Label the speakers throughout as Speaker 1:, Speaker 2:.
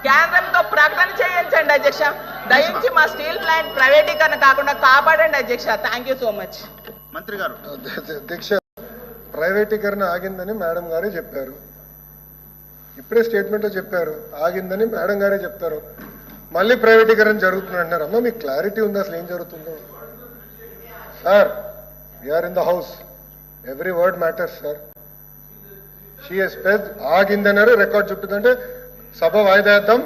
Speaker 1: కేంద్రంతో ప్రకటన చేయించండి అధ్యక్ష. దయించి మా స్టీల్ ప్లాంట్ ప్రైవేటీకరణ కాకుండా కాపాడండి అధ్యక్ష. Thank you so much.
Speaker 2: మంత్రి గారు.
Speaker 3: అధ్యక్ష, ప్రైవేటీకరణ ఆగిందని మేడం గారే చెప్పారు. ఇప్పుడే స్టేట్మెంట్లో చెప్పారు ఆగిందని మేడం గారే చెప్తారు. మళ్ళీ ప్రైవేటీకరణ జరుగుతుంది అంటున్నారు. అమ్మ మీకు క్లారిటీ ఉంది అసలు ఏం జరుగుతుందో? Sir, we are in the house, every word matters sir. She has స్పెడ్ ఆగిందన్నారు, రికార్డ్ చుట్టుందంటే సభ వాయిదా వేద్దాం,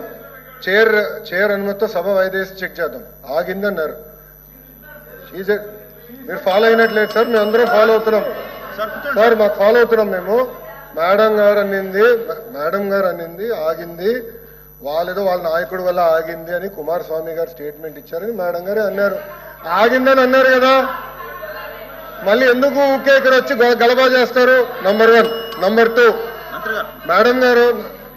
Speaker 3: చైర్ అనుమతితో సభ వాయిదా వేసి చెక్ చేద్దాం. ఆగిందన్నారు. మీరు ఫాలో అయినట్లేదు సార్, మేము అందరం ఫాలో అవుతున్నాం సార్, మాకు ఫాలో అవుతున్నాం మేము. మేడం గారు అన్నింది ఆగింది, వాళ్ళేదో వాళ్ళ నాయకుడు వల్ల ఆగింది అని కుమారస్వామి గారు స్టేట్మెంట్ ఇచ్చారని మేడం గారే అన్నారు. ఆగిందని అన్నారు కదా, మళ్ళీ ఎందుకు ఊకే ఇక్కడ వచ్చి గలబా చేస్తారు? Number 1. Number 2, madam garu,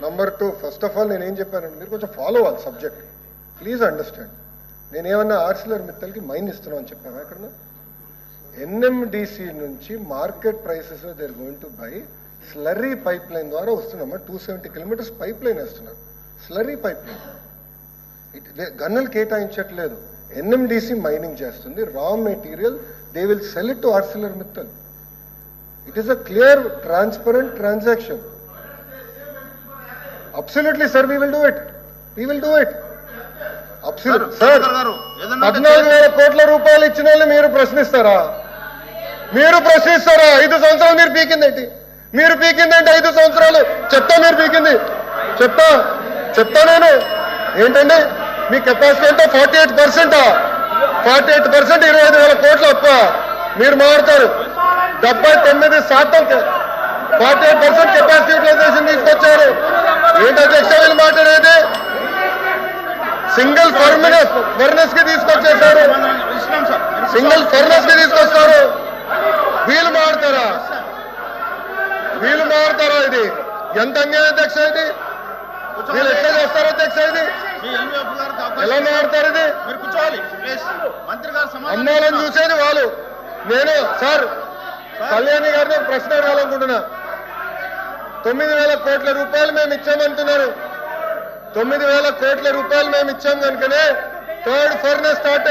Speaker 3: number 2, first of all నేనేం చెప్పానండి, మీరు కొంచెం ఫాలో అవ్వాలి సబ్జెక్ట్, ప్లీజ్ అండర్స్టాండ్. నేనేమన్నా ఆర్సిలర్ మిత్తల్కి మైన్ ఇస్తున్నాం అని చెప్పాను ఎక్కడ? ఎన్ఎండిసి నుంచి market prices they're going to buy slurry pipe line ద్వారా వస్తున్నామా. 270 కిలోమీటర్స్ పైప్ లైన్ వేస్తున్నారు, స్లర్రీ పైప్ లైన్. గన్నులు కేటాయించట్లేదు, ఎన్ఎండిసి మైనింగ్ చేస్తుంది. Raw material they will sell it to Arcelor Mittal. It is a clear transparent transaction. Absolutely sir, we will do it. Sir, 14,000 కోట్ల రూపాయలు ఇచ్చిన వాళ్ళు మీరు ప్రశ్నిస్తారా? 5 సంవత్సరాలు మీరు పీకిందేంటి? 5 సంవత్సరాలు చెప్తా, మీరు పీకింది చెప్తా నేను ఏంటండి? మీ కెపాసిటీ అంటే 48%. 25,000 కోట్ల అప్ప మీరు మారుతారు. 79% 48% కెపాసిటీ యూటిలైజేషన్ తీసుకొచ్చారు. ఏంటి అధ్యక్ష వీళ్ళు మాట్లాడేది? సింగిల్ ఫర్నెస్ కి తీసుకొచ్చేసారు, తీసుకొస్తారు. వీళ్ళు మారుతారా? ఇది ఎంత అన్యాయం అధ్యక్ష? ఇది వీళ్ళు ఎట్లా చేస్తారో అధ్యక్ష? ఇది ఎలా మారుతారు? ఇది అమ్మాలని చూసేది వాళ్ళు. నేను సార్ కళ్యాణి గారిని ప్రశ్న అడగాలనుకుంటున్నా. 9,000 కోట్ల రూపాయలు మేము ఇచ్చామంటున్నారు. 9,000 కోట్ల రూపాయలు మేము ఇచ్చాం కనుకనే థర్డ్ ఫర్నెస్ స్టార్ట్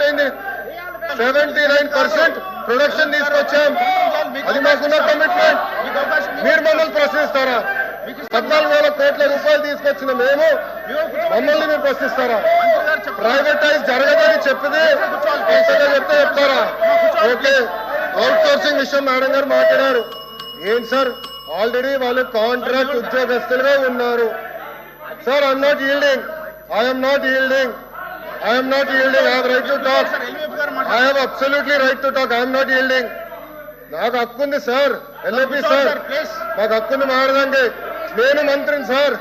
Speaker 3: అయింది. 79% ప్రొడక్షన్ తీసుకొచ్చాం. అది మాకున్న కమిట్మెంట్. మీరు మమ్మల్ని ప్రశ్నిస్తారా? 14,000 కోట్ల రూపాయలు తీసుకొచ్చిన మేము మమ్మల్ని మీరు ప్రశ్నిస్తారా? ప్రైవేటైజ్ జరగదని చెప్తే చెప్తారా? ఓకే, అవుట్ సోర్సింగ్ విషయం మేడం గారు మాట్లాడారు. ఏంటి సార్, ఆల్రెడీ వాళ్ళు కాంట్రాక్ట్ ఉద్యోగస్తులుగా ఉన్నారు. Sir, I'm not yielding. I have right to talk. I have absolutely right to talk. I am not yielding. నాకు హక్కుంది సార్, ఎల్ఏపీ సార్, నాకు హక్కుంది మారదండి. నేను మంత్రిని సార్.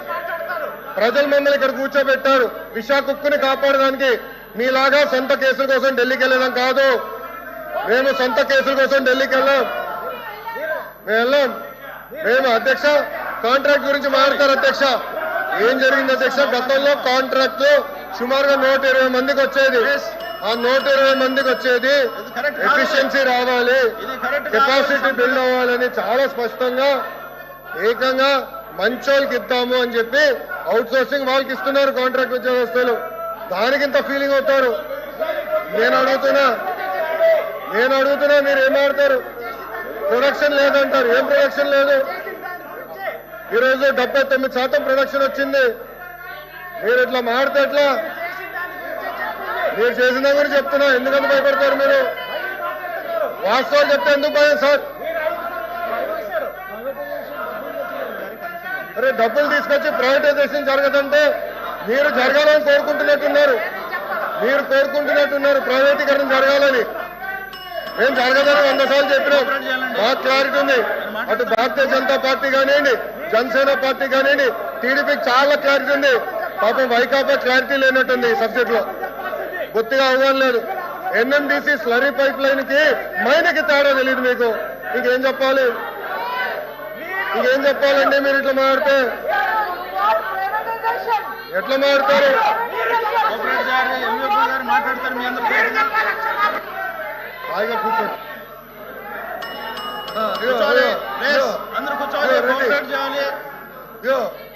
Speaker 3: ప్రజలు మమ్మల్ని ఇక్కడ కూర్చోబెట్టారు విశాఖ ఉక్కుని కాపాడడానికి. మీలాగా సొంత కేసుల కోసం ఢిల్లీకి వెళ్ళడం కాదు. మేము సొంత కేసుల కోసం ఢిల్లీకి వెళ్ళాం. మేము అధ్యక్ష కాంట్రాక్ట్ గురించి మాట్లాడతారు అధ్యక్ష. ఏం జరిగింది అధ్యక్ష? గతంలో కాంట్రాక్ట్ సుమారుగా 120 మందికి వచ్చేది. ఆ 120 మందికి వచ్చేది ఎఫిషియన్సీ రావాలి, కెపాసిటీ బిల్డ్ అవ్వాలని చాలా స్పష్టంగా ఏకంగా మంచోళ్ళకి ఇద్దాము అని చెప్పి అవుట్ సోర్సింగ్ వాళ్ళకి ఇస్తున్నారు కాంట్రాక్ట్ ఉద్యోగస్తులు. దానికి ఇంత ఫీలింగ్ అవుతారు. నేను అడుగుతున్నా మీరు ఏం ఆడతారు? ప్రొడక్షన్ లేదంటారు. ఏం ప్రొడక్షన్ లేదు? ఈరోజు 79% ప్రొడక్షన్ వచ్చింది. మీరు ఇట్లా మాడితే ఎట్లా? మీరు చేసిన గురించి చెప్తున్నా, ఎందుకంత భయపడతారు మీరు? వాస్తవాలు చెప్తే ఎందుకు భయం సార్? అరే, డబ్బులు తీసుకొచ్చి ప్రైవేటైజేషన్ జరగదంటే మీరు జరగాలని కోరుకుంటున్నట్టున్నారు. ప్రైవేటీకరణ జరగాలని. మేము జరగదని 100 సార్లు చెప్పినాం. మాకు క్లారిటీ ఉంది. అటు భారతీయ జనతా పార్టీ కానివ్వండి, జనసేన పార్టీ కానివ్వండి, టీడీపీకి చాలా క్లారిటీ ఉంది. పాపం వైకాపా క్లారిటీ లేనట్టుంది ఈ సబ్జెక్ట్ లో, బొత్తిగా అవగాహన లేదు. ఎన్ఎండిసి స్లరీ పైప్ లైన్ కి మైన్కి తేడా తెలియదు మీకు. ఇంకేం చెప్పాలండి? మీరు ఇట్లా మాట్లాడితే ఎట్లా మాట్లాడతారు? హాయిగా కూర్చోండి.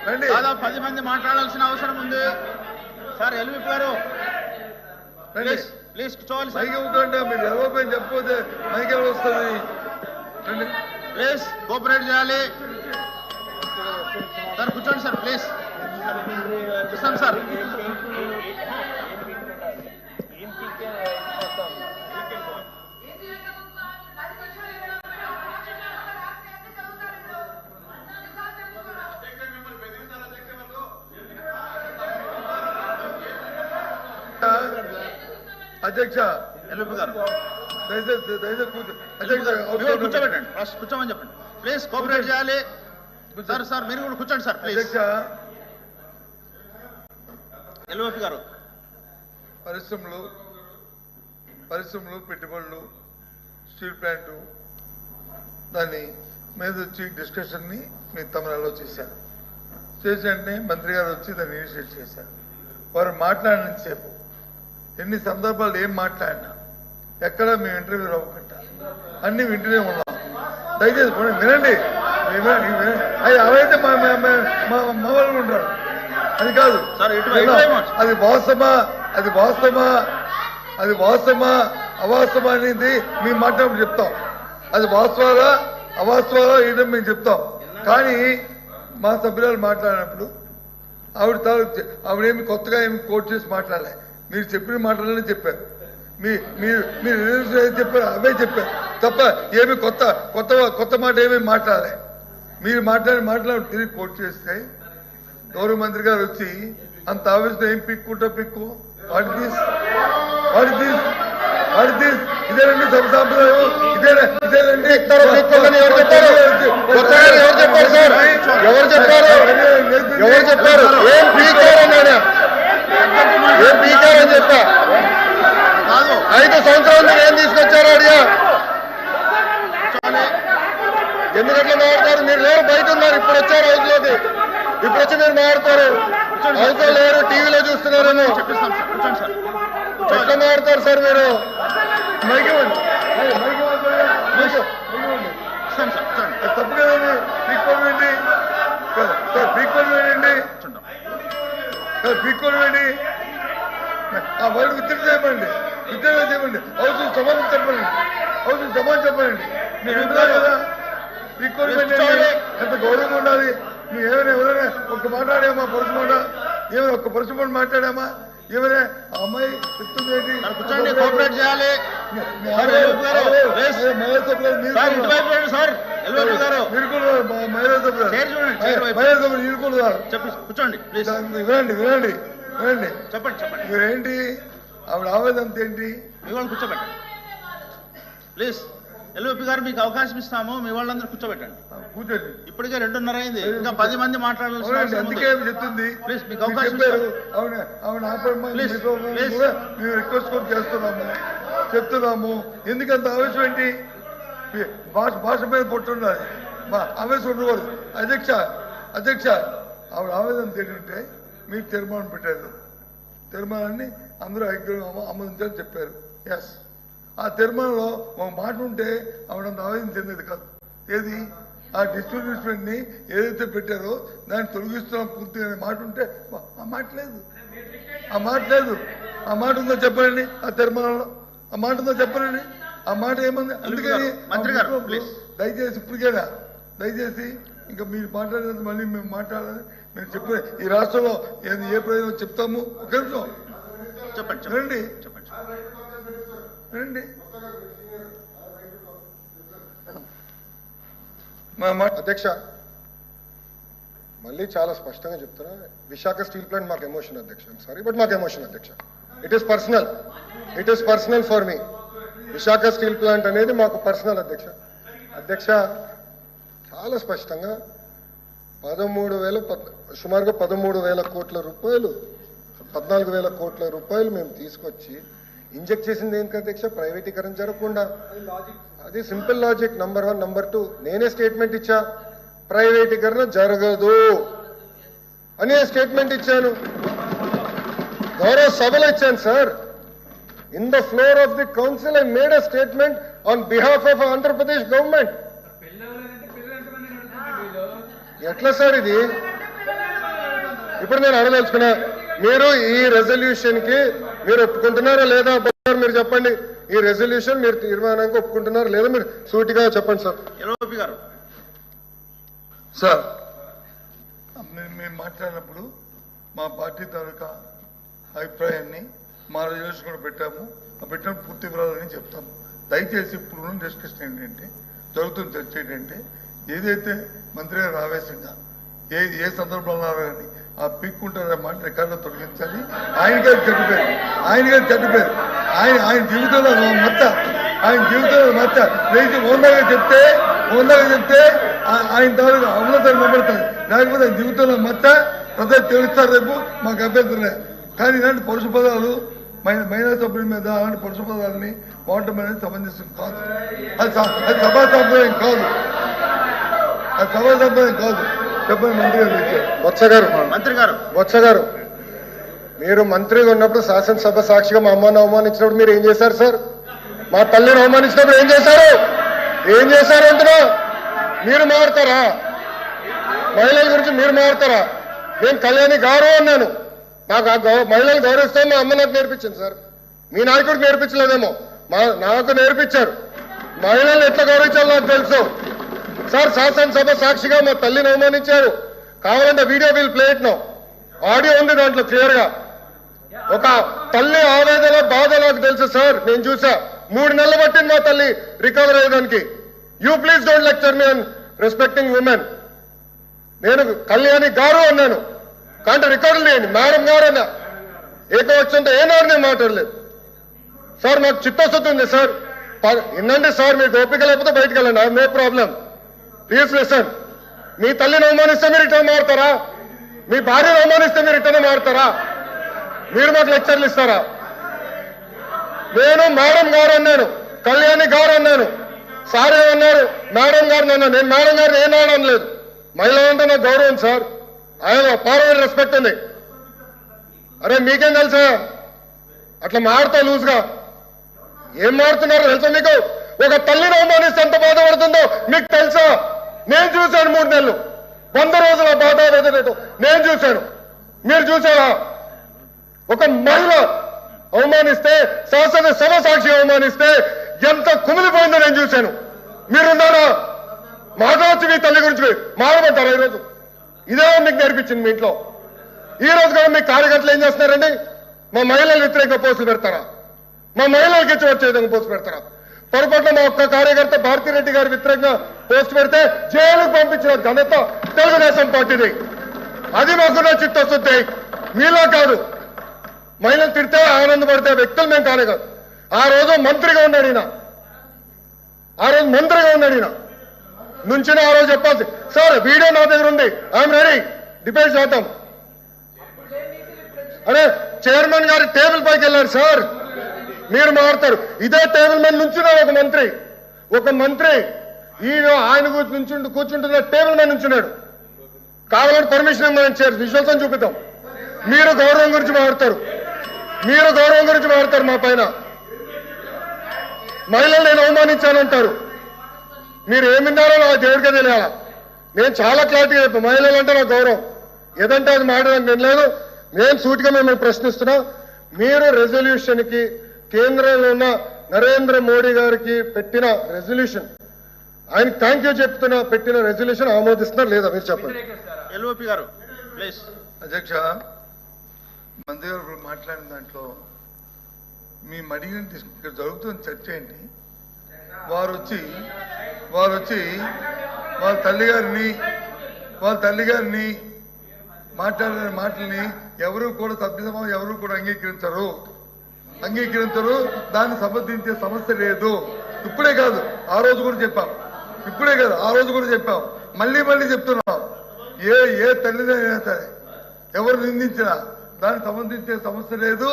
Speaker 3: రండి.
Speaker 2: దాదాపు 10 మంది మాట్లాడాల్సిన అవసరం ఉంది. సార్ ఎల్విపి గారు ప్లీజ్ కూర్చోవాలి సార్.
Speaker 3: మైకి ఇవ్వకుండా మీరు ఎవరిపోయి చెప్పకపోతే మైకి ఎవరు వస్తుంది? రండి
Speaker 2: ప్లీజ్ కోఆపరేట్ చేయాలి సార్. కూర్చోండి సార్ ప్లీజ్. ఇస్తాం సార్.
Speaker 3: అధ్యక్ష
Speaker 2: ఎల్విపి గారు
Speaker 3: అధ్యక్ష
Speaker 2: కూర్చోబెట్టండి. ఫస్ట్ కూర్చోమని చెప్పండి ప్లీజ్. కోఆపరేట్ చేయాలి సార్. సార్ మీరు కూడా కూర్చోండి సార్ ప్లీజ్.
Speaker 3: అధ్యక్ష
Speaker 2: ఎల్విపి గారు
Speaker 3: పరిశ్రమలు పెట్టుబడులు స్టీల్ ప్లాంటు దాని మీద వచ్చి డిస్కషన్ని మీరు తమిళలో చేశారు. చేసినట్టే మంత్రి గారు వచ్చి దాన్ని ఇనిషియేట్ చేశారు. వారు మాట్లాడినంతసేపు ఎన్ని సందర్భాలు ఏం మాట్లాడినా ఎక్కడ మేము ఇంటర్వ్యూ అవ్వకుండా అన్ని వింటూనే ఉన్నాం. దయచేసి వినండి. అవైతే మా వాళ్ళు ఉంటారు. అది కాదు. అది వాస్తవమా అవాస్తవమా అనేది మేము మాట్లాడి చెప్తాం. అది వాస్తవాలా అవాస్తవాలా ఏదో మేము చెప్తాం. కానీ మా సభ్యురాలు మాట్లాడినప్పుడు ఆవిడేమి కొత్తగా ఏమి కోట్ చేసి మాట్లాడలే. మీరు చెప్పిన మాటలనే చెప్పారు. మీరు ఏది చెప్పారు అవే చెప్పారు తప్ప ఏమి కొత్త మాట ఏమీ మాట్లాడలే. మీరు మాట్లాడి తిరిగి కోట్ చేస్తే గౌరవ మంత్రి గారు వచ్చి అంత ఆవేశం ఏం పిక్కు వాట్ దిస్ ఇదేనండి సభ సాంప్రదాయం. ఇదేనండి ఎవరు చెప్పారు ఏం పీకారని చెప్పా. 5 సంవత్సరాలు మీరు ఏం తీసుకొచ్చారో అడిగా. ఎందుకు అట్లా మాట్లాడతారు? మీరు లేరు, బయట ఉన్నారు. ఇప్పుడు వచ్చారు హౌస్లోకి. ఇప్పుడు వచ్చి మీరు మాట్లాడతారు. హౌస్లో లేరు, టీవీలో చూస్తున్నారేమో. ఎట్లా మాట్లాడతారు సార్ మీరు? తప్పు కదండి. పీక్కోలు వేయండి. ఆ వర్డ్ విత్డ్రా చేయమండి. హౌస్ సమాధానం చెప్పండి. మీరు వింటున్నారు కదా. పీక్కోలు వేయండి. ఎంత గౌరవంగా ఉండాలి. మేము ఎవరైనా ఒక్క మాట్లాడామా? ఒక్క పరుసు మాట్లాడామా? ఏమైనా అమ్మాయి చెప్తుంది ఏంటి?
Speaker 2: కోఆపరేట్ చేయాలి. కూర్చోండి ప్లీజ్.
Speaker 3: వినండి
Speaker 2: చెప్పండి.
Speaker 3: మీరేంటి ఆవిడ ఆవేదన ఏంటి?
Speaker 2: మీ వాళ్ళు కూర్చోబెట్టండి ప్లీజ్. ఎల్విపి గారు మీకు అవకాశం ఇస్తాము. మీ వాళ్ళందరూ కూర్చోబెట్టండి.
Speaker 3: కూర్చోండి.
Speaker 2: ఇప్పటికే 2:30 అయింది. ఇంకా 10 మంది మాట్లాడాల్సిన
Speaker 3: అందుకే చెప్తుంది.
Speaker 2: ప్లీజ్ మీకు అవకాశం
Speaker 3: మేము రిక్వెస్ట్ కూడా చెప్తున్నాము. ఎందుకంత ఆవేశం ఏంటి? భాష మీద పొట్టుండాలి. ఆవేశం ఉండకూడదు. అధ్యక్ష ఆవిడ ఆవేదన ఏంటంటే మీరు తీర్మానం పెట్టారు. తీర్మానాన్ని అందరూ ఐక్యంగా ఆమోదించాలని చెప్పారు. ఎస్, ఆ తీర్మానంలో ఒక మాట ఉంటే ఆవిడంత ఆవేదన చెందేది కాదు. ఏది? ఆ డిస్ట్రిబ్యూషన్ని ఏదైతే పెట్టారో దాన్ని తొలగిస్తున్నాం పూర్తిగా అనే మాట ఉంటే ఆ మాట లేదు. ఆ మాట ఉందో చెప్పండి. ఆ తీర్మానంలో ఆ మాట ఉందో చెప్పండి. ఆ మాట ఏముంది? అందుకని దయచేసి ఇప్పటికైనా ఇంకా మీరు మాట్లాడేది మళ్ళీ మేము మాట్లాడాలని మేము చెప్పే ఈ రాష్ట్రంలో ఏ ప్రయోజనం చెప్తాము. ఒక నిమిషం చెప్పండి. అధ్యక్ష మళ్ళీ చాలా స్పష్టంగా చెప్తున్నా. విశాఖ స్టీల్ ప్లాంట్ మాకు ఎమోషన్ అధ్యక్ష. సారీ బట్ మాకు ఎమోషన్ అధ్యక్ష. It is personal for me. Visakha steel plant అనేది మాకు పర్సనల్ అధ్యక్ష. చాలా స్పష్టంగా సుమారుగా 13,000 కోట్ల రూపాయలు 14,000 కోట్ల రూపాయలు మేము తీసుకొచ్చి ఇంజెక్ట్ చేసింది ఏంటి అధ్యక్ష? ప్రైవేటీకరణ జరగకుండా. అది సింపుల్ లాజిక్. నంబర్ 1. నంబర్ 2, నేనే స్టేట్మెంట్ ఇచ్చా, ప్రైవేటీకరణ జరగదు అనే స్టేట్మెంట్ ఇచ్చాను. గౌరవ సభలో ఇచ్చాను sir. In the floor of the council I made a statement on behalf of Andhra Pradesh government. ఎట్లా సార్ ఇది? ఇప్పుడు నేను అడగదలుచుకున్నా, మీరు ఈ రెజల్యూషన్ కి మీరు ఒప్పుకుంటున్నారా లేదా మీరు చెప్పండి. ఈ రెజల్యూషన్ మీరు తీర్మానానికి ఒప్పుకుంటున్నారా లేదా మీరు సూటిగా చెప్పండి సార్.
Speaker 2: ఎల్ఓపి గారు.
Speaker 4: సార్ మేము మాట్లాడినప్పుడు మా పార్టీ తాలూకా అభిప్రాయాన్ని మా రెజల్యూషన్ కూడా పెట్టాము. ఆ పెట్టిన పూర్తి వివరాలని చెప్తాము. దయచేసి ఇప్పుడు డిస్కషన్ ఏంటంటే, జరుగుతున్న చర్చ ఏంటంటే, ఏదైతే మంత్రి గారు ఆవేశంగా ఏ సందర్భంలో కానీ ఆ పీక్కుంటారనే మాట రికార్డులో తొలగించాలి. ఆయనకే చెడ్డపేరు ఆయన జీవితంలో మచ్చ లేచి ఓందాగా చెప్తే ఆయన తాలూకా అమలతను నిలబడతాయి. లేకపోతే ఆయన జీవితంలో మచ్చ ప్రజలు తెలుస్తారు. రేపు మాకు అభ్యంతరలే. కానీ ఇలాంటి పరుష పదాలు మహిళా సభ్యుల మీద అలాంటి పరుష పదాలని వాడటం అనేది సమంజసం కాదు. అది సభా సంప్రదాయం కాదు. చెప్పండి
Speaker 2: మంత్రి గారు.
Speaker 3: బొత్స గారు, మీరు మంత్రిగా ఉన్నప్పుడు శాసనసభ సాక్షిగా మా అమ్మను అవమానించినప్పుడు మీరు ఏం చేశారు సార్? మా తల్లిని అవమానించినప్పుడు ఏం చేశారు అంటున్నా? మీరు మారుతారా? మహిళల గురించి మీరు మారుతారా? నేను కళ్యాణి గారు అన్నాను. నాకు ఆ మహిళలు గౌరవిస్తాం మా అమ్మ నాకు నేర్పించింది సార్. మీ నాయకుడికి నేర్పించలేదేమో, నాకు నేర్పించారు. మహిళలు ఎట్లా గౌరవించాలో నాకు తెలుసు సార్. శాసనసభ సాక్షిగా మా తల్లిని అవమానించారు. కావాలంటే video will play it now. Audio ఉంది దాంట్లో క్లియర్ గా. ఒక తల్లి ఆవేదన బాధ నాకు తెలుసు సార్. నేను చూసా. 3 నెలలు పట్టింది మా తల్లి రికవర్ అయ్యడానికి. You please don't lecture me on respecting women. నేను కళ్యాణి గారు అన్నాను. కానీ రికార్డులు లేండి మేడం గారు అన్నా. ఏకవచ్చంతో ఏనాడు నేను మాట్లాడలేదు సార్. మాకు చిత్తశుద్ధి ఉంది సార్. వినండి సార్, మీకు ఓపిక లేకపోతే బయటకు వెళ్ళండి. I no problem. Please listen. మీ తల్లిని అవమానిస్తే మీరు ఇట్లా మారుతారా? మీ భార్యను అవమానిస్తే మీరు ఇట్లా మారుతారా? మీరు మాకు లెక్చర్లు ఇస్తారా? నేను మేడం గారు అన్నాను, కళ్యాణి గారు అన్నాను. సార్ ఏమన్నారు? మేడం గారిని అన్నాను. నేను మేడం గారిని ఏనాడు అనలేదు. మహిళలంటే నాకు గౌరవం సార్. ఆయన పార్లమెంట్ రెస్పెక్ట్ ఉంది. అరే మీకేం తెలుసా? అట్లా మారుతా లూజ్గా ఏం మారుతున్నారో తెలుసా మీకు? ఒక తల్లిని అవమానిస్తే ఎంత బాధపడుతుందో మీకు తెలుసా? నేను చూశాను 3 నెలలు 100 రోజుల బాధ వేదనతో నేను చూశాను. మీరు చూసారా? ఒక మహిళ అవమానిస్తే, శాసనసభ సాక్షి అవమానిస్తే ఎంత కుమిలిపోయిందో నేను చూశాను. మీరున్నారా? మాట్లాడచ్చు మీ తల్లి గురించి మాట్లాడతారా? ఈరోజు ఇదే మీకు నేర్పించింది మీ ఇంట్లో. ఈ రోజు కూడా మీ కార్యకర్తలు ఏం చేస్తున్నారండి? మా మహిళలు వ్యతిరేకంగా పోస్టులు పెడతారా? మా మహిళలకు ఇచ్చి వచ్చే విధంగా పోస్టు పెడతారా? పొరపాటున మా ఒక్క కార్యకర్త భారతిరెడ్డి గారి వ్యతిరేకంగా పోస్ట్ పెడితే జైలుకు పంపించిన ఘనత తెలుగుదేశం పార్టీది. అది మాకున్న చిత్తశుద్ధి. మీలో కాదు. మహిళలు తిడితే ఆనందపడితే వ్యక్తులు మేము కానే కాదు. ఆ రోజు మంత్రిగా ఉన్నాడు ఈయన. నుంచిన ఆ రోజు చెప్పాల్సి సార్. వీడియో నా దగ్గర ఉంది. I'm ready. డిబేట్ చేద్దాం. అరే చైర్మన్ గారి టేబుల్ పైకి వెళ్ళారు సార్. మీరు మారుతారు. ఇదే టేబుల్ మీద నుంచున్నాడు ఒక మంత్రి ఈయన ఆయన కూర్చుంటున్న టేబుల్ మీద నుంచున్నాడు. కావాలంటే పర్మిషన్ ఇవ్వమని చేరు విశ్వాసం చూపిద్దాం. మీరు గౌరవం గురించి మాట్లాడతారు మా పైన. మహిళలు నేను అవమానించానంటారు. మీరు ఏమిన్నారో నా దేవుడికే తెలియాలా. నేను చాలా క్లారిటీగా చెప్పాను. మహిళలు అంటే నాకు గౌరవం. ఏదంటే అది మాట్లాడడానికి నేను లేదు. నేను సూటిగా మిమ్మల్ని ప్రశ్నిస్తున్నా. మీరు రెజల్యూషన్ కి కేంద్రంలో ఉన్న నరేంద్ర మోడీ గారికి పెట్టిన రెజల్యూషన్, ఆయన థ్యాంక్ యూ చెప్తున్నా, పెట్టిన రెజల్యూషన్ ఆమోదిస్తున్నారు లేదా మీరు చెప్పండి.
Speaker 2: ఎల్ఓపి గారు ప్లీజ్.
Speaker 4: అధ్యక్ష, మంత్రి గారు ఇప్పుడు మాట్లాడిన దాంట్లో మేము అడిగిన ఇక్కడ జరుగుతున్న చర్చ ఏంటి? వారు వచ్చి వాళ్ళ తల్లి గారిని మాట్లాడిన మాటల్ని ఎవరు కూడా సభ్యసమాజం ఎవరు కూడా అంగీకరించరు. దాన్ని సమర్థించే సమస్య లేదు. ఇప్పుడే కాదు ఆ రోజు కూడా చెప్పాం. మళ్ళీ చెప్తున్నాం. ఏ తల్లిదైనా సరే ఎవరు నిందించినా దాన్ని సమర్థించే సమస్య లేదు,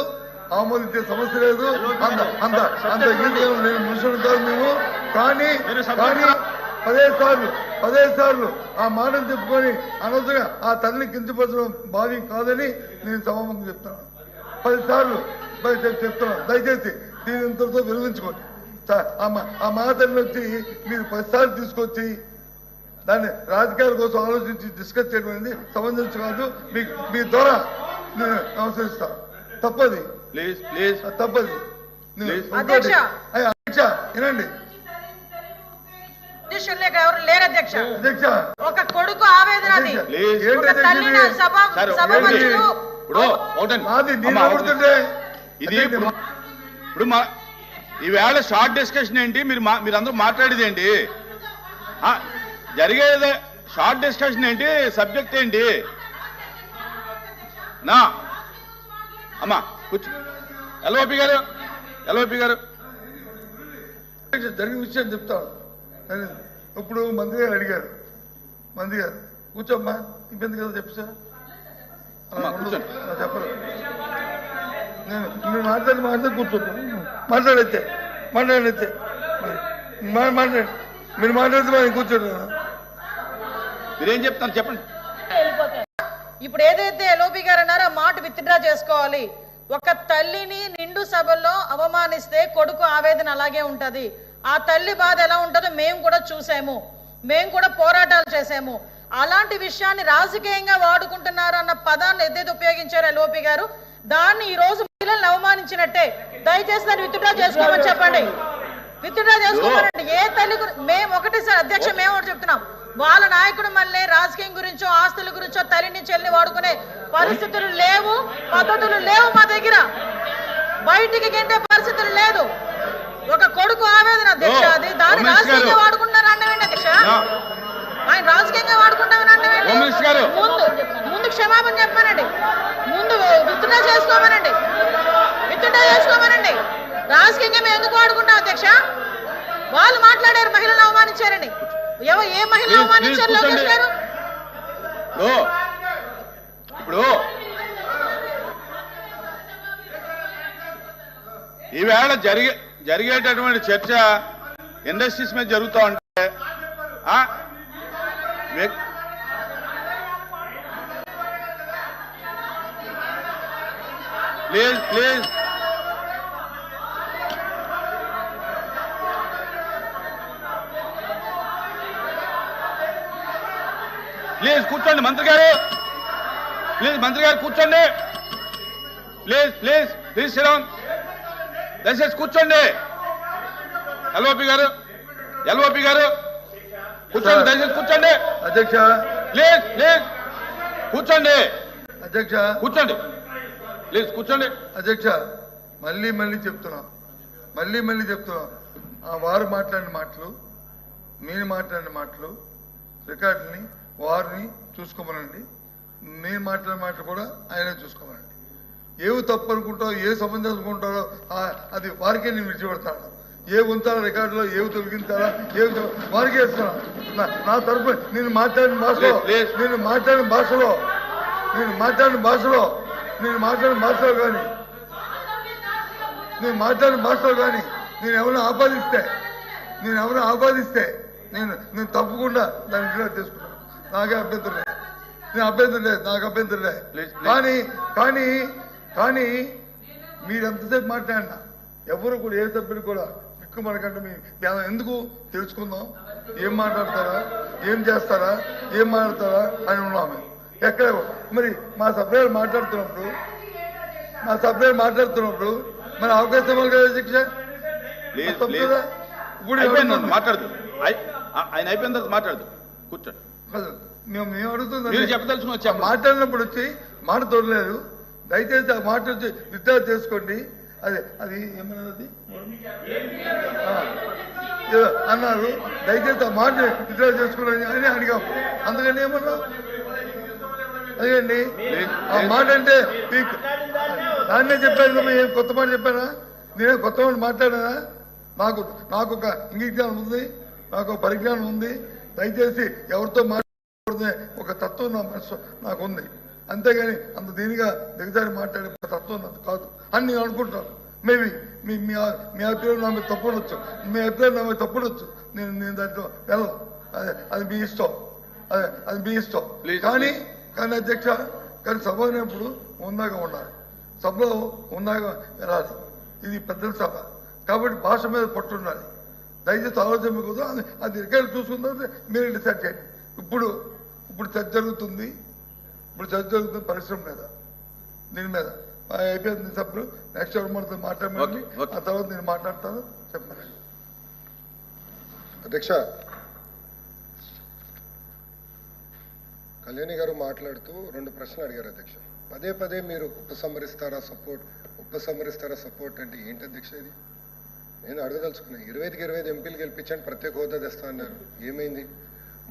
Speaker 4: ఆమోదించే సమస్య లేదు. అంత మనుషులు కాదు మేము. కానీ 10 సార్లు ఆ మాటను చెప్పుకొని అనవసరంగా ఆ తల్లిని కించపరచడం భావ్యం కాదని నేను సభాముఖంగా చెప్తున్నాను. 10 సార్లు చెప్తున్నాను. దయచేసి దీని ఇంతటితో విరమించుకోండి. ఆ మాటలను వచ్చి మీరు 10 సార్లు తీసుకొచ్చి దాన్ని రాజకీయాల కోసం ఆలోచించి డిస్కస్ చేయడం అనేది సమంజసం కాదు. మీ ద్వారా నేను నమస్కరిస్తాను. తప్పది,
Speaker 2: ప్లీజ్ ప్లీజ్
Speaker 4: తప్పది.
Speaker 5: అధ్యక్ష
Speaker 4: అధ్యక్ష వినండి.
Speaker 5: ఎవరు లేరు అధ్యక్ష.
Speaker 4: అధ్యక్ష
Speaker 5: ఒక కొడుకు ఆవేదన అది. ఒక తల్లిని సభ మధ్యలో
Speaker 4: నాది నేను అడుగుతుంటే
Speaker 2: ఇది ఇప్పుడు మా ఈవేళ షార్ట్ డిస్కషన్ ఏంటి? మీరందరూ మాట్లాడేది ఏంటి? జరిగేది షార్ట్ డిస్కషన్ ఏంటి? సబ్జెక్ట్ ఏంటి? నా అమ్మా కూర్చో. ఎల్ఓపి గారు
Speaker 4: జరిగిన విషయం చెప్తాను. ఇప్పుడు మంత్రి గారు అడిగారు. మంత్రి గారు కూర్చోమ్మా, ఇబ్బంది కదా చెప్పు సార్. చెప్పరు. నేను మాట్లాడి కూర్చోండి. మాట్లాడితే మీరు మాట్లాడితే కూర్చోండి.
Speaker 2: మీరేం చెప్తారు చెప్పండి.
Speaker 5: ఇప్పుడు ఏదైతే ఎల్ఓపి గారు అన్నారో ఆ మాట విత్డ్రా చేసుకోవాలి. ఒక తల్లిని నిండు సభల్లో అవమానిస్తే కొడుకు ఆవేదన అలాగే ఉంటది. ఆ తల్లి బాధ ఎలా ఉంటుందో మేము కూడా చూసాము, మేము కూడా పోరాటాలు చేసాము. అలాంటి విషయాన్ని రాజకీయంగా వాడుకుంటున్నారు అన్న పదాన్ని ఏదైతే ఉపయోగించారో ఎల్ఓపి గారు, దాన్ని ఈ రోజు మహిళలను అవమానించినట్టే. దయచేసి దాన్ని విత్డ్రా చేసుకోమని చెప్పండి. విత్డ్రా చేసుకోమనండి. ఏ తల్లి మేము ఒకటి సార్ అధ్యక్ష, మేము ఒకటి చెప్తున్నాం. వాళ్ళ నాయకుడు మళ్ళీ రాజకీయం గురించో ఆస్తుల గురించో తల్లిని చెల్లిని వాడుకునే పరిస్థితులు లేవు, పద్ధతులు లేవు మా దగ్గర. బయటికి గెంటే పరిస్థితులు లేదు. ఒక కొడుకు ఆవేదన అధ్యక్ష, అది దాన్ని రాజకీయంగా వాడుకుంటున్నారు అండి అధ్యక్ష. ఆయన రాజకీయంగా వాడుకుంటామనండి. ముందు క్షమాపణ చెప్పానండి, ముందు విత్డ్రా చేసుకోమనండి. రాజకీయంగా మేము ఎందుకు వాడుకుంటాం అధ్యక్ష? వాళ్ళు మాట్లాడారు, మహిళలను అవమానించారని. ఏ మహిళలు అవమానించారు లోకేష్ గారు?
Speaker 2: ఇప్పుడు ఈవేళ జరిగేటటువంటి చర్చ ఇండస్ట్రీస్ మీద జరుగుతూ ఉంటే ప్లీజ్ ప్లీజ్ ప్లీజ్ కూర్చోండి మంత్రి గారు. కూర్చోండి. ప్లీజ్ శ్రీరామ్ దయచేసి కూర్చోండి. ఎల్ఓపి గారు కూర్చోండి. దయచేసి కూర్చోండి
Speaker 4: అధ్యక్ష.
Speaker 2: ప్లీజ్ కూర్చోండి.
Speaker 4: అధ్యక్ష
Speaker 2: కూర్చోండి. ప్లీజ్ కూర్చోండి.
Speaker 4: అధ్యక్ష మళ్ళీ చెప్తున్నాం. వారు మాట్లాడిన మాటలు, మీరు మాట్లాడిన మాటలు రికార్డుని వారిని చూసుకోమనండి. నేను మాట్లాడిన మాటలు కూడా ఆయనే చూసుకోమనండి. ఏవి తప్పు అనుకుంటారో, ఏ సంబంధం అనుకుంటారో అది వారికే నేను విడిచిపెడతాను. ఏవి ఉంచాలో రికార్డులో, ఏవి తొలగించాలా, ఏవి వారికే ఇస్తున్నాను. నా తరపు నేను మాట్లాడిన భాషలో కానీ నేను ఎవరైనా ఆపాదిస్తే నేను తప్పకుండా దాన్ని విడుదల చేసుకుంటాను. నాకే అభ్యంతరం లేదు. నాకు అభ్యంతరం లేదు. కానీ మీరు ఎంతసేపు మాట్లాడినా ఎవరు కూడా, ఏ సభ్యులు కూడా ఎక్కువ మనకంటే మీ ఎందుకు తెలుసుకుందాం, ఏం మాట్లాడతారా, ఏం చేస్తారా, ఏం మాట్లాడతారా అని ఉన్నాము. ఎక్కడ మరి మా సభ్యులు మాట్లాడుతున్నప్పుడు మరి అవకాశం ఇవ్వాలి కదా అధ్యక్ష. ఇప్పుడు
Speaker 2: మాట్లాడదు ఆయన అయిపోయిన తర్వాత మాట్లాడదు. కూర్చోండి.
Speaker 4: మేము అడుగుతుంది
Speaker 2: చెప్పదలుచుకుని వచ్చా.
Speaker 4: మాట్లాడినప్పుడు వచ్చి మాట తోడలేదు. దయచేసి ఆ మాట వచ్చి విత్డ్రా చేసుకోండి. అది ఏమన్నది అన్నారు. దయచేసి ఆ మాట విత్డ్రా చేసుకోండి అని అడిగాం. అందుకని ఏమన్నా అదేండి ఆ మాట అంటే దాన్నే చెప్పాను. ఏం కొత్త మాట చెప్పానా? నేనే కొత్త మాట మాట్లాడానా? నాకు ఒక ఇంగిజ్ఞానం ఉంది, నాకు పరిజ్ఞానం ఉంది. దయచేసి ఎవరితో మాట్లాడకూడదే ఒక తత్వం నా మనసు నాకు ఉంది. అంతేగాని అంత దీనిగా దిగజారి మాట్లాడే తత్వం నాకు కాదు అని నేను అనుకుంటాను. మేబీ మీ అభిప్రాయం నా మీద తప్పుడొచ్చు, నేను దాంట్లో వెళ్ళను. అది మీ ఇష్టం. కానీ అధ్యక్ష, సభ అనేప్పుడు ఉందాగా ఉండాలి. సభలో ఉందాగా వెళ్ళాలి. ఇది పెద్దల సభ కాబట్టి భాష మీద పట్టు ఉండాలి. దయచేసి ఆలోచన మీకు అది రికార్డు చూసుకున్న మీరు డిసైడ్ చేయండి. ఇప్పుడు చర్చ జరుగుతుంది పరిశ్రమ మీద, దీని మీద అయిపోయింది సభ్యులు. నెక్స్ట్ మనతో మాట్లాడమని, ఆ తర్వాత నేను మాట్లాడతాను. చెప్పండి
Speaker 3: అధ్యక్ష. కళ్యాణి గారు మాట్లాడుతూ 2 ప్రశ్నలు అడిగారు అధ్యక్ష. పదే మీరు ఉపసంహరిస్తారా సపోర్ట్ అంటే ఏంటి అధ్యక్ష ఇది? నేను అడగదలుచుకున్నాను. 25కి 25 ఎంపీలు గెలిపించండి, ప్రత్యేక హోదా తెస్తా అన్నారు. ఏమైంది?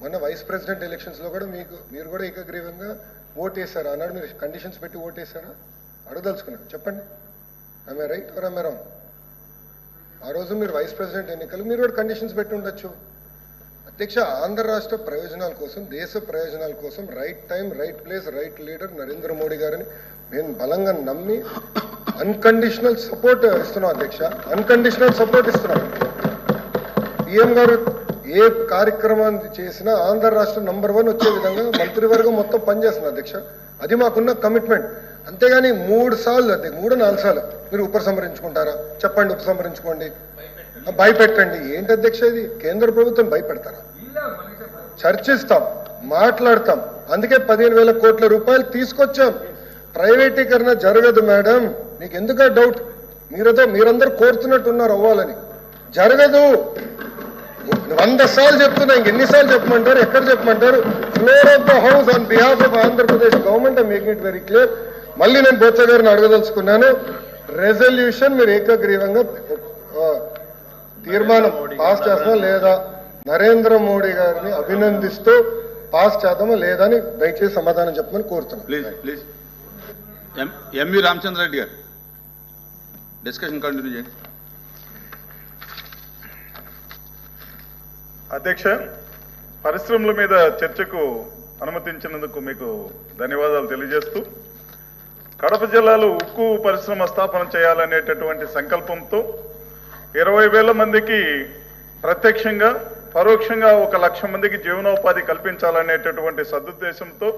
Speaker 3: మొన్న వైస్ ప్రెసిడెంట్ ఎలక్షన్స్లో కూడా మీరు కూడా ఏకగ్రీవంగా ఓటేశారు. అన్నాడు మీరు కండిషన్స్ పెట్టి ఓటేశారా? అడగదలుచుకున్నాను. చెప్పండి. ఆమె రైట్ ఆర్ ఆమె రాంగ్? ఆ రోజు మీరు వైస్ ప్రెసిడెంట్ ఎన్నికలు మీరు కూడా కండిషన్స్ పెట్టి ఉండొచ్చు. అధ్యక్ష, ఆంధ్ర రాష్ట్ర ప్రయోజనాల కోసం, దేశ ప్రయోజనాల కోసం right time, right place, right leader Narendra Modi గారిని మేము బలంగా నమ్మి అన్కండిషనల్ సపోర్ట్ ఇస్తున్నాం అధ్యక్ష. అన్కండిషనల్ సపోర్ట్ ఇస్తున్నాం. పిఎం గారు ఏ కార్యక్రమాన్ని చేసినా ఆంధ్ర రాష్ట్రం నంబర్ 1 వచ్చే విధంగా మంత్రివర్గం మొత్తం పనిచేస్తుంది అధ్యక్ష. అది మాకున్న కమిట్మెంట్. అంతేగాని 3 సార్లు 4 సార్లు మీరు ఉపసంహరించుకుంటారా? చెప్పండి, ఉపసంహరించుకోండి, భయపెట్టండి. ఏంటి అధ్యక్ష ఇది? కేంద్ర ప్రభుత్వం భయపెడతారా? చర్చిస్తాం, మాట్లాడతాం. అందుకే 15,000 కోట్ల రూపాయలు తీసుకొచ్చాం. ప్రైవేటీకరణ జరగదు మేడం. మీకు ఎందుక డౌట్? మీరందరూ కోరుతున్నట్టున్నారు అవ్వాలని. జరగదు. 100 సార్లు చెప్తున్నా, ఇంకెన్నిసార్లు చెప్పమంటారు? ఎక్కడ చెప్పమంటారు? Floor of the house on behalf of Andhra Pradesh government I make it very clear. మళ్ళీ నేను బొత్స గారిని అడగదలుచుకున్నాను. రెజల్యూషన్ మీరు ఏకగ్రీవంగా తీర్మానం పాస్ చేస్తామా లేదా? నరేంద్ర మోడీ గారిని అభినందిస్తూ పాస్ చేద్దామా లేదా అని దయచేసి సమాధానం చెప్పమని కోరుతున్నాను.
Speaker 2: ప్లీజ్ ఎంవి రామచంద్రరెడ్డి గారు డిస్కషన్ కంటిన్యూ చేయండి.
Speaker 6: అధ్యక్ష, పరిశ్రమల మీద చర్చకు అనుమతించినందుకు మీకు ధన్యవాదాలు తెలియజేస్తూ, కడప జిల్లాలో ఉక్కు పరిశ్రమ స్థాపన చేయాలనేటటువంటి సంకల్పంతో 20,000 మందికి ప్రత్యక్షంగా పరోక్షంగా 1,00,000 మందికి జీవనోపాధి కల్పించాలనేటటువంటి సదుద్దేశంతో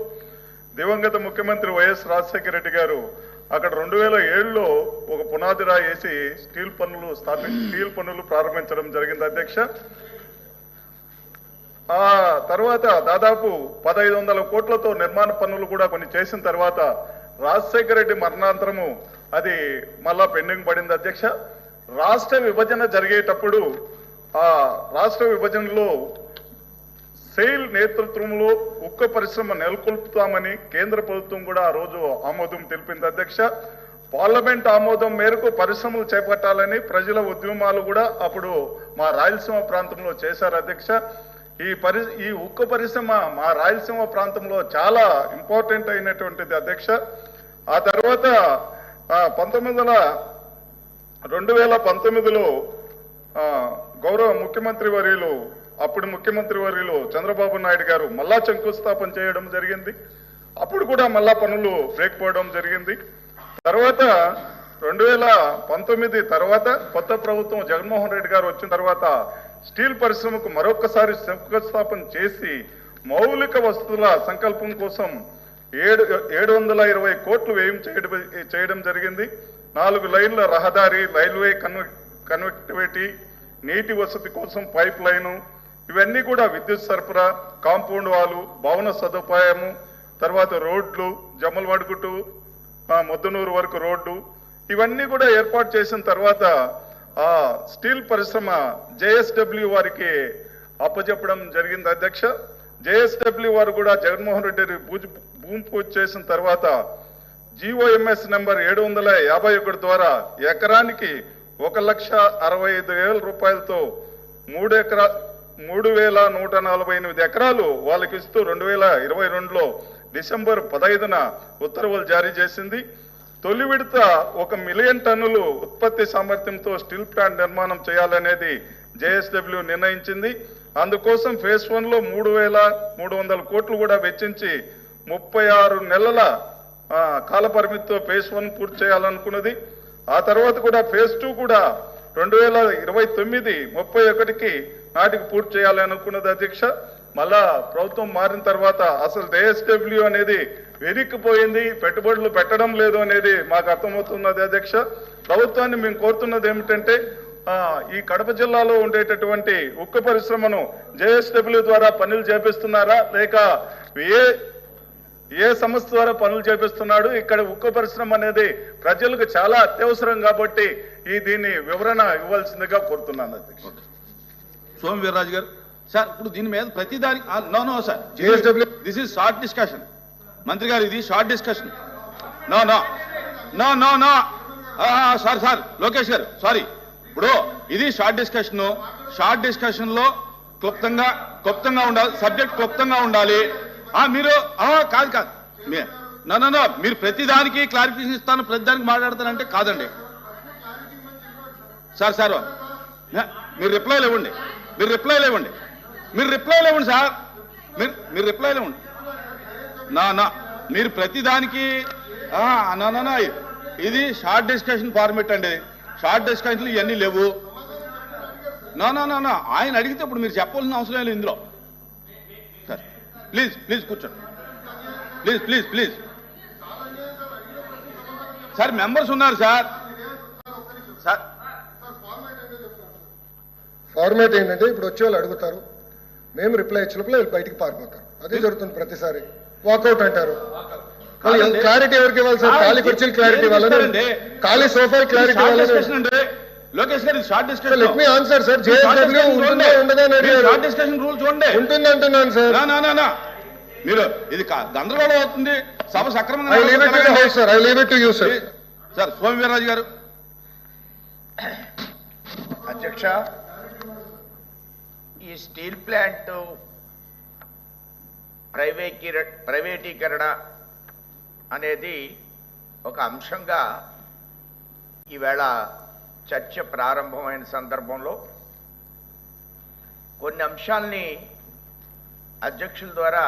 Speaker 6: దివంగత ముఖ్యమంత్రి వైఎస్ రాజశేఖర రెడ్డి గారు అక్కడ 2007లో ఒక పునాది రాయి వేసి స్టీల్ పనులు ప్రారంభించడం జరిగింది అధ్యక్ష. ఆ తర్వాత దాదాపు 1,500 కోట్లతో నిర్మాణ పనులు కూడా కొన్ని చేసిన తర్వాత రాజశేఖర రెడ్డి మరణాంతరము అది మళ్ళా పెండింగ్ పడింది అధ్యక్ష. రాష్ట్ర విభజన జరిగేటప్పుడు ఆ రాష్ట్ర విభజనలో సెయిల్ నేతృత్వంలో ఉక్కు పరిశ్రమ నెలకొల్పుతామని కేంద్ర ప్రభుత్వం కూడా ఆ రోజు ఆమోదం తెలిపింది అధ్యక్ష. పార్లమెంట్ ఆమోదం మేరకు పరిశ్రమలు చేపట్టాలని ప్రజల ఉద్యమాలు కూడా అప్పుడు మా రాయలసీమ ప్రాంతంలో చేశారు అధ్యక్ష. ఈ ఉక్కు పరిశ్రమ మా రాయలసీమ ప్రాంతంలో చాలా ఇంపార్టెంట్ అయినటువంటిది అధ్యక్ష. ఆ తర్వాత 2019లో గౌరవ ముఖ్యమంత్రి వర్యులు అప్పుడు ముఖ్యమంత్రి వర్యులు చంద్రబాబు నాయుడు గారు మళ్ళా శంకుస్థాపన చేయడం జరిగింది. అప్పుడు కూడా మళ్ళా పనులు బ్రేక్ పోవడం జరిగింది. తర్వాత 2019 తర్వాత కొత్త ప్రభుత్వం జగన్మోహన్ రెడ్డి గారు వచ్చిన తర్వాత స్టీల్ పరిశ్రమకు మరొకసారి శంకుస్థాపన చేసి మౌలిక వస్తువుల సంకల్పం కోసం 720 కోట్లు వ్యయం చేయడం జరిగింది. 4 లైన్ల రహదారి, రైల్వే కనెక్టివిటీ, నీటి వసతి కోసం పైప్ లైను, ఇవన్నీ కూడా విద్యుత్ సరఫరా, కాంపౌండ్ వాలు, భవన సదుపాయము, తర్వాత రోడ్లు, జమ్మలవాడ టు మొద్దనూరు వరకు రోడ్డు, ఇవన్నీ కూడా ఏర్పాటు చేసిన తర్వాత ఆ స్టీల్ పరిశ్రమ జేఎస్డబ్ల్యూ వారికి అప్పచెప్పడం జరిగింది అధ్యక్ష. జేఎస్డబ్ల్యూ వారు కూడా జగన్మోహన్ రెడ్డి భూమి పూజ చేసిన తర్వాత జీఓఎంఎస్ నెంబర్ 751 ద్వారా ఎకరానికి 1,65,000 రూపాయలతో 3,148 ఎకరాలు వాళ్ళకి ఇస్తూ 2022లో డిసెంబర్ 15న ఉత్తర్వులు జారీ చేసింది. తొలి విడత 1 మిలియన్ టన్నులు ఉత్పత్తి సామర్థ్యంతో స్టీల్ ప్లాంట్ నిర్మాణం చేయాలనేది జేఎస్డబ్ల్యూ నిర్ణయించింది. అందుకోసం ఫేజ్ 1లో 3,300 కోట్లు కూడా వెచ్చించి 36 నెలల కాల పరిమితితో ఫేజ్ 1 పూర్తి చేయాలనుకున్నది. ఆ తర్వాత కూడా ఫేజ్ 2 కూడా 2029 31కి నాటికి పూర్తి చేయాలనుకున్నది అధ్యక్ష. మళ్ళా ప్రభుత్వం మారిన తర్వాత అసలు జేఎస్డబ్ల్యూ అనేది వెనక్కిపోయింది, పెట్టుబడులు పెట్టడం లేదు అనేది మాకు అర్థమవుతున్నది అధ్యక్ష. ప్రభుత్వాన్ని మేము కోరుతున్నది ఏమిటంటే ఈ కడప జిల్లాలో ఉండేటటువంటి ఉక్కు పరిశ్రమను జేఎస్డబ్ల్యూ ద్వారా పనులు చేపిస్తున్నారా, లేక ఏ సంస్థ ద్వారా పనులు చేపిస్తున్నాడు? ఇక్కడ ఉక్కు పరిశ్రమ అనేది ప్రజలకు చాలా అత్యవసరం కాబట్టి దీన్ని వివరణ ఇవ్వాల్సిందిగా కోరుతున్నాను అధ్యక్ష.
Speaker 2: సోము వీర్రాజు గారు. సార్ ఇప్పుడు దీని మీద ప్రతి దానికి no sir,
Speaker 3: JSW
Speaker 2: this is short discussion. మంత్రి గారు ఇది short discussion. No no no no no sir Lokesh గారు సారీ. ఇప్పుడు ఇది షార్ట్ డిస్కషన్ లో క్లుప్తంగా ఉండాలి, సబ్జెక్ట్ క్లుప్తంగా ఉండాలి. మీరు కాదు నో మీరు ప్రతి దానికి క్లారిఫికేషన్ ఇస్తాను, ప్రతి దానికి మాట్లాడతానంటే కాదండి సార్. మీరు రిప్లైలు ఇవ్వండి సార్, మీరు రిప్లైలు ఇవ్వండి. నా మీరు ప్రతి దానికి ఇది షార్ట్ డిస్కషన్ ఫార్మేట్ అండి. షార్ట్ డిస్కషన్లు ఇవన్నీ లేవు. నా ఆయన అడిగితే ఇప్పుడు మీరు చెప్పాల్సిన అవసరం లేదు ఇందులో. సార్ ప్లీజ్ కూర్చోండి, ప్లీజ్ సార్. మెంబర్స్ ఉన్నారు సార్.
Speaker 3: ఫార్మాట్ ఏంటంటే ఇప్పుడు వచ్చే వాళ్ళు అడుగుతారు, మేము రిప్లై ఇచ్చినప్పుడు వాళ్ళు బయటికి పారిపోతారు. అదే జరుగుతుంది ప్రతిసారి. వాకౌట్ అంటారు. క్లారిటీ ఎవరికి ఇవ్వాలి సార్? ఖాళీ కుర్చీలు క్లారిటీ ఇవ్వాలని, ఖాళీ సోఫాలు క్లారిటీ ఇవ్వాలని.
Speaker 2: లోకేష్ గారు short discussion.
Speaker 3: Let me answer sir. JSW ఉంటుందా ఉండదా అని అడిగారు.
Speaker 2: షార్ట్ డిస్కషన్ రూల్ చూడండి.
Speaker 3: ఉంటుంది అంటున్నాను సార్.
Speaker 2: మీరు ఇది గందరగోళం అవుతుంది. సభ సక్రమంగా.
Speaker 3: I leave it to the house sir. I leave it to you sir.
Speaker 2: Sir Somu Veerraju గారు.
Speaker 7: అధ్యక్ష, ఈ స్టీల్ ప్లాంట్ ప్రైవేటీకరణ అనేది ఒక అంశంగా ఈవేళ చర్చ ప్రారంభమైన సందర్భంలో కొన్ని అంశాలని అధ్యక్షుల ద్వారా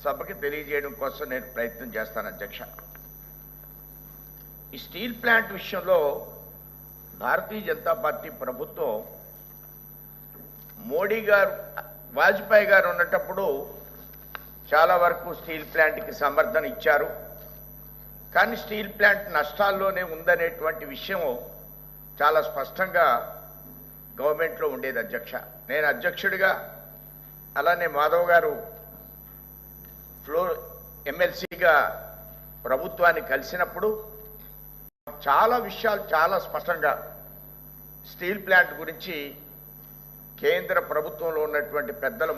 Speaker 7: సభకి తెలియజేయడం కోసం నేను ప్రయత్నం చేస్తాను అధ్యక్ష. ఈ స్టీల్ ప్లాంట్ విషయంలో భారతీయ జనతా పార్టీ ప్రభుత్వం వాజ్పేయి గారు ఉన్నటప్పుడు చాలా వరకు స్టీల్ ప్లాంట్కి సమర్థన ఇచ్చారు. కానీ స్టీల్ ప్లాంట్ నష్టాల్లోనే ఉందనేటువంటి విషయం చాలా స్పష్టంగా గవర్నమెంట్లో ఉండేది అధ్యక్ష. నేను అధ్యక్షుడిగా, అలానే మాధవ్ గారు ఎమ్మెల్సీగా ప్రభుత్వాన్ని కలిసినప్పుడు చాలా విషయాలు చాలా స్పష్టంగా స్టీల్ ప్లాంట్ గురించి కేంద్ర ప్రభుత్వంలో ఉన్నటువంటి పెద్దలు